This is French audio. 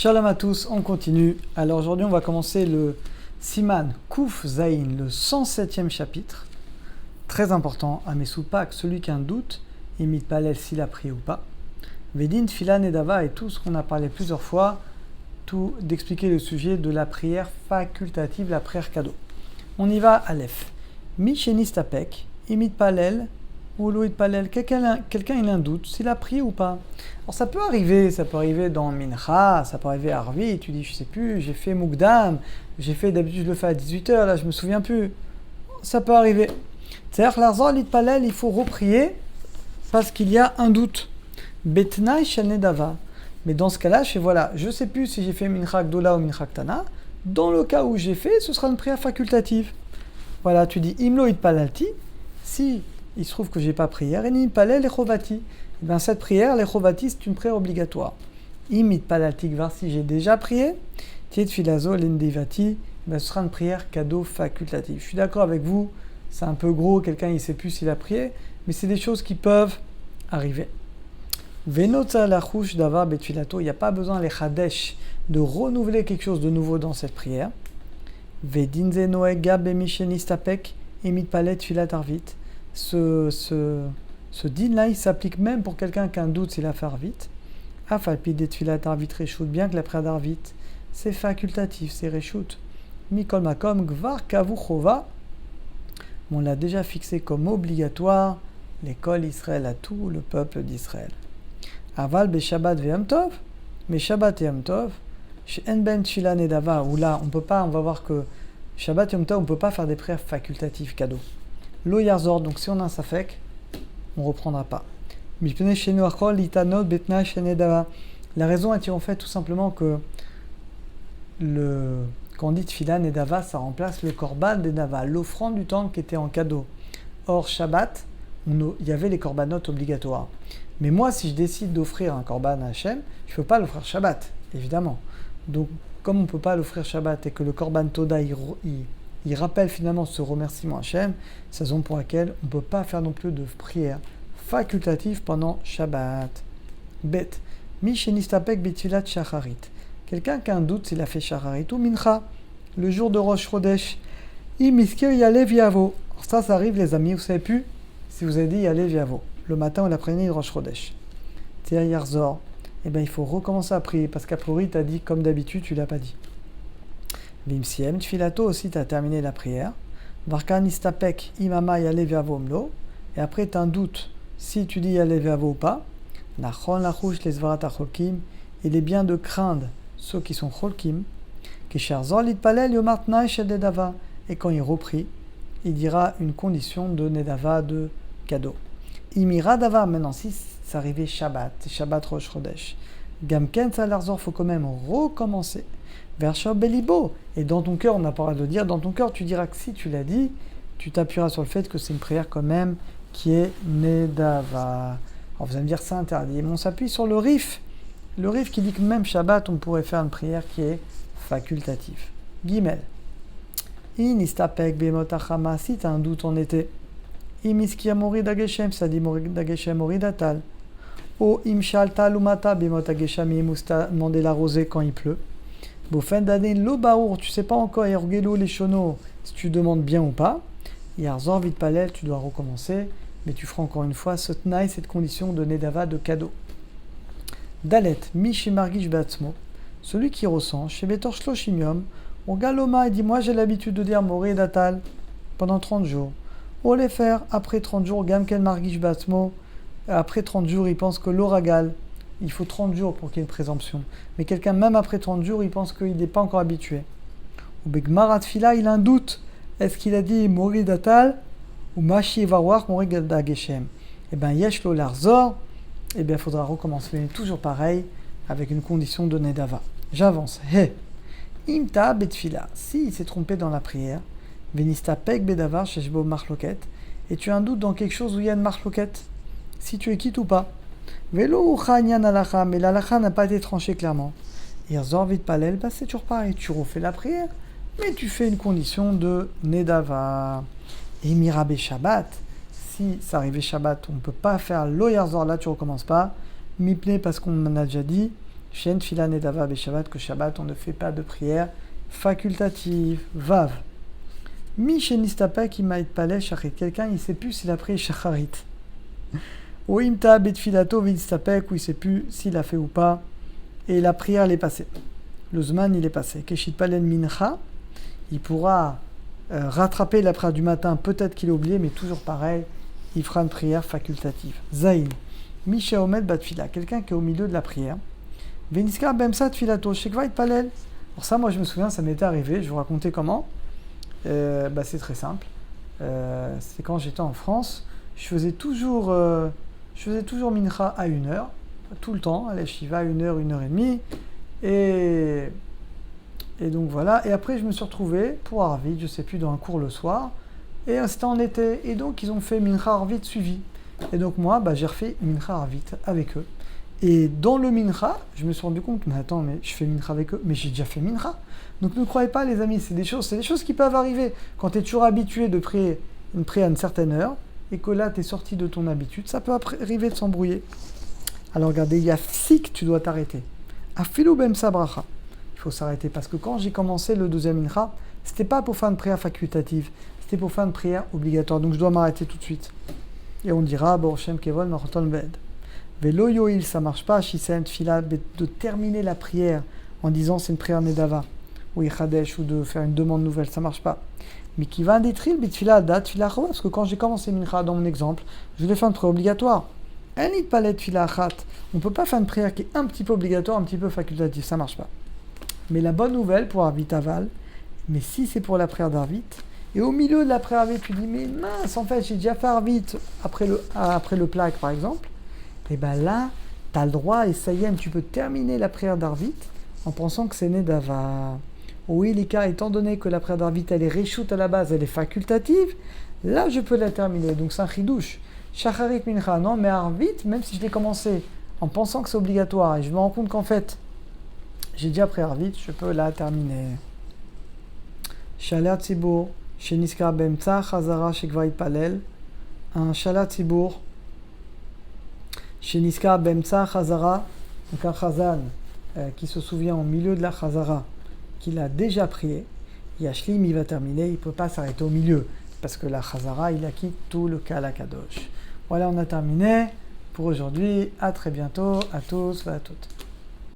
Shalom à tous, on continue. Alors aujourd'hui on va commencer le Siman Kuf Zain, le 107e chapitre. Très important, à Mesoupak, celui qui a un doute, imite Palel s'il a prié ou pas. Vedin, Filan et Dava et tout ce qu'on a parlé plusieurs fois, tout d'expliquer le sujet de la prière facultative, la prière cadeau. On y va, Aleph. Mishenistapek, imite Palel, ou Louis Palel, quelqu'un il a un doute, s'il a prié ou pas. Alors ça peut arriver dans Mincha, ça peut arriver à Arvi, tu dis je sais plus, j'ai fait Mukdam, d'habitude je le fais à 18h, là je me souviens plus. Ça peut arriver. C'est-à-dire l'Arzor Lit Palel, il faut reprier parce qu'il y a un doute. Betnaï Shanedava. Mais dans ce cas-là, je sais plus si j'ai fait Mincha Gdola ou Mincha Ktana. Dans le cas où j'ai fait, ce sera une prière facultative. Voilà, tu dis Imlo It Palalti, si il se trouve que j'ai pas prière, et ni palel lechovati. Et bien cette prière, lechovati, c'est une prière obligatoire. Imit palalti gvar, si j'ai déjà prié, tiet filazo lendevati, ce sera une prière cadeau facultative. Je suis d'accord avec vous, c'est un peu gros, quelqu'un il sait plus s'il a prié, mais c'est des choses qui peuvent arriver. Venotza lachouch davar betfilato, il n'y a pas besoin les chadesh de renouveler quelque chose de nouveau dans cette prière. Vedinze noega bemishenistapek, imit palet filat arvit. Ce din-là, il s'applique même pour quelqu'un qui a un doute s'il a fait Arvit. Afalpi det filat Arvit Reshout, bien que la prière d'Arvit, c'est facultatif, c'est Reshout. Mikol Makom Gvar Kavu Chova, on l'a déjà fixé comme obligatoire, l'école Israël à tout le peuple d'Israël. Aval be Shabbat ve Yom Tov, mais Shabbat et Yom Tov, chez Enben Tfilah Nedava, où là, on va voir que Shabbat et Yom Tov, on ne peut pas faire des prières facultatives cadeaux. Lo Yarzor, donc si on a un safek, on ne reprendra pas. La raison est en fait tout simplement que quand on dit Tfilah Nedava, ça remplace le korban Nedava, l'offrande du temple qui était en cadeau. Or, Shabbat, il y avait les korbanot obligatoires. Mais moi, si je décide d'offrir un korban à Hachem, je ne peux pas l'offrir Shabbat, évidemment. Donc, comme on ne peut pas l'offrir Shabbat et que le korban Toda, il rappelle finalement ce remerciement à Hachem, c'est la raison pour laquelle on ne peut pas faire non plus de prière facultative pendant Shabbat. Bet. Mishenistapek betfilat shacharit. Quelqu'un qui a un doute s'il a fait shacharit ou mincha, le jour de Rosh Chodesh. Imiskir yalev yavo. Ça arrive les amis, vous savez plus si vous avez dit yalev yavo, le matin ou l'après-midi de Rosh Chodesh. Tia yarzor. Eh bien il faut recommencer à prier parce qu'a priori tu as dit comme d'habitude, tu l'as pas dit. Vimsiem, tfilato aussi, tu as terminé la prière. Varkan istapek imama yalev yavo mlo. Et après, tu as un doute si tu dis yalev yavo ou pas. Nachon lachouch les zvarat acholkim. Il est bien de craindre ceux qui sont cholkim. Kishar zor litpalel yomart naï shel nedava. Et quand il reprit, il dira une condition de nedava, de cadeau. Imira davar, maintenant, si ça arrivait Shabbat Rosh Chodesh. Gamken salarzor, faut quand même recommencer. Versha belibo. Et dans ton cœur, on n'a pas le droit de dire, dans ton cœur, tu diras que si tu l'as dit, tu t'appuieras sur le fait que c'est une prière quand même qui est Nedava. Alors vous allez me dire, c'est interdit. Mais on s'appuie sur le Rif qui dit que même Shabbat, on pourrait faire une prière qui est facultative. Gimel. Inistapek bemotachama, si tu as un doute en été. Imiskia morid ageshem, ça dit morid ageshem, morid atal. O imshal talumata bemot ageshem, imusta, demander la rosée quand il pleut. Fin d'année, l'obaour, tu sais pas encore, ergelo les chono, si tu demandes bien ou pas. Yarzor vite palel, tu dois recommencer, mais tu feras encore une fois ce tnaï, cette condition de nedava, de cadeau. Dalet, mishimargish batsmo, celui qui ressent, chez Betor Shloshimium, on galoma et dit, moi j'ai l'habitude de dire moré datal pendant 30 jours. On les faire après 30 jours, gamkel margish batsmo, après 30 jours, il pense que l'oragal, il faut 30 jours pour qu'il y ait une présomption. Mais quelqu'un, même après 30 jours, il pense qu'il n'est pas encore habitué. Ou Begmarat Fila, il a un doute. Est-ce qu'il a dit Mori Datal ou Mashi Varwar Mori Dageshem? Eh bien, Yeshlo Larzor, eh bien, il faudra recommencer. Mais toujours pareil, avec une condition de Nedava. J'avance. He. Imta Betfila. Si il s'est trompé dans la prière, Venista Pek Bedavar Sheshbo Marloket, et tu as un doute dans quelque chose où il y a une Marloket, si tu es quitte ou pas. Velo Chanyan alacha, mais l'alacha n'a pas été tranchée clairement. Irzor vite palel, c'est toujours pareil, tu refais la prière, mais tu fais une condition de Nedava. Et Mirabe Shabbat, si ça arrivait Shabbat, on ne peut pas faire lo Irzor, là tu recommences pas. Mipne, parce qu'on en a déjà dit, Shen Tfila Nedava Beshabbat, que Shabbat on ne fait pas de prière facultative. Vav. Mi Shenistapek Imaït Paleh Shachrit. Quelqu'un il ne sait plus s'il a pris Shacharit. Ou Imta Betfilato Vinstapek, où il ne sait plus s'il a fait ou pas. Et la prière elle est passée. Le Zman il est passé. Keshit Palen Mincha. Il pourra rattraper la prière du matin. Peut-être qu'il a oublié, mais toujours pareil. Il fera une prière facultative. Zain. Misha Omed Batfila. Quelqu'un qui est au milieu de la prière. Veniska Bemsa Tfilato. Shekvait Palel. Alors ça, moi je me souviens, ça m'était arrivé. Je vais vous raconter comment. C'est très simple. C'est quand j'étais en France. Je faisais toujours mincha à 1h. Tout le temps. À la Shiva, 1h, 1h30. Et donc voilà. Et après, je me suis retrouvé pour Arvit, je ne sais plus, dans un cours le soir. Et c'était en été. Et donc, ils ont fait Mincha Arvit suivi. Et donc, moi, j'ai refait Mincha Arvit avec eux. Et dans le Mincha, je me suis rendu compte, mais attends, mais je fais Mincha avec eux, mais j'ai déjà fait Mincha. Donc, ne croyez pas, les amis, c'est des choses qui peuvent arriver. Quand tu es toujours habitué de prier une prière à une certaine heure, et que là, tu es sorti de ton habitude, ça peut arriver de s'embrouiller. Alors, regardez, il y a Fsik, tu dois t'arrêter. Afilou Bemsa Bracha. Il faut s'arrêter parce que quand j'ai commencé le deuxième mincha, c'était pas pour faire une prière facultative, c'était pour faire une prière obligatoire. Donc je dois m'arrêter tout de suite. Et on dira, Borchem Kevol Marton Bed. Velo Yoil, ça marche pas, Shisen Tfila, de terminer la prière en disant c'est une prière Nedava, ou Ichadesh, ou de faire une demande nouvelle, ça marche pas. Mais qui va détruire Bitfila, Dat, Tfila, parce que quand j'ai commencé mincha dans mon exemple, je voulais faire une prière obligatoire. On ne peut pas faire une prière qui est un petit peu obligatoire, un petit peu facultative, ça marche pas. Mais la bonne nouvelle pour Arvit Aval, mais si c'est pour la prière d'Arvit, et au milieu de la prière Arvit, tu dis, mais mince, en fait, j'ai déjà fait Arvit après le plaque, par exemple, et bien là, tu as le droit, et ça y est, tu peux terminer la prière d'Arvit en pensant que c'est Nedava. Oui, les cas, étant donné que la prière d'Arvit, elle est réchoute à la base, elle est facultative, là, je peux la terminer. Donc, c'est un chidouche. Shacharit Mincha, non, mais Arvit, même si je l'ai commencé en pensant que c'est obligatoire, et je me rends compte qu'en fait, j'ai déjà pris Arvit, je peux la terminer. Shalat Tzibour, Sheniska Bemtsa, Chazara, Shekvait Palel. Un Shalat Tzibour, Sheniska Bemtsa, Chazara, donc un Chazan qui se souvient au milieu de la Chazara qu'il a déjà prié. Yashlim, il va terminer, il ne peut pas s'arrêter au milieu parce que la Chazara, il a quitté tout le Kala Kadosh. Voilà, on a terminé pour aujourd'hui. À très bientôt, à tous et à toutes.